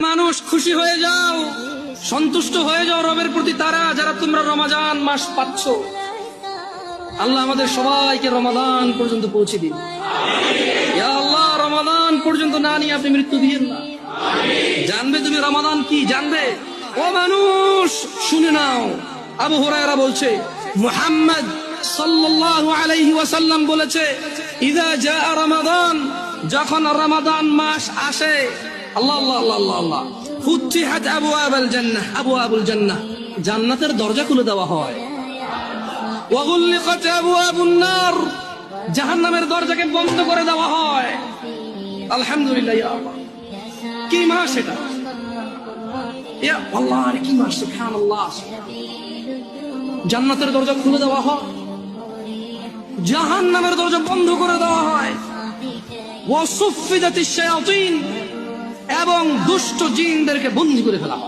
মানুষ খুশি হয়ে যাও, সন্তুষ্ট হয়ে যাও রবের প্রতি, তারা যারা তোমরা রমাজান মাস পাচ্ছ। আল্লাহ আমাদের সবাইকে রমাদান পর্যন্ত পৌঁছে দিন। ইয়া আল্লাহ, রমাদান পর্যন্ত না নিয়ে আপনি মৃত্যু দিয়েন না। জানবে তুমি রমাদান কি? জানবে? ও মানুষ শুনে নাও, আবু হুরায়রা বলছে মুহাম্মদ সাল্লাল্লাহু আলাইহি ওয়াসাল্লাম বলেছে, ইযা জাআ রমাদান, যখন রমাদান মাস আসে, আল্লাহ আল্লাহ আল্লাহ আল্লাহ আল্লাহ, ফুতিহাত আবওয়াবুল জান্নাহ, আবওয়াবুল জান্নাহ, জান্নাতের দরজা খুলে দেওয়া হয়। ওয়া গুলিকাত আবওয়াবুন নার, জাহান্নামের দরজাকে বন্ধ করে দেওয়া হয়। আলহামদুলিল্লাহ। ইয়া আল্লাহ, কি মাস এটা! ইয়া আল্লাহ, কি মাস! সুবহানাল্লাহ। জান্নাতের দরজা খুলে দেওয়া হয়, জাহান্নামের দরজা বন্ধ করে দেওয়া হয়। ওয়া সুফিদাতিশ শায়াতিন, এবং দুষ্ট জিনদেরকে বন্দী করে ফেলা হয়।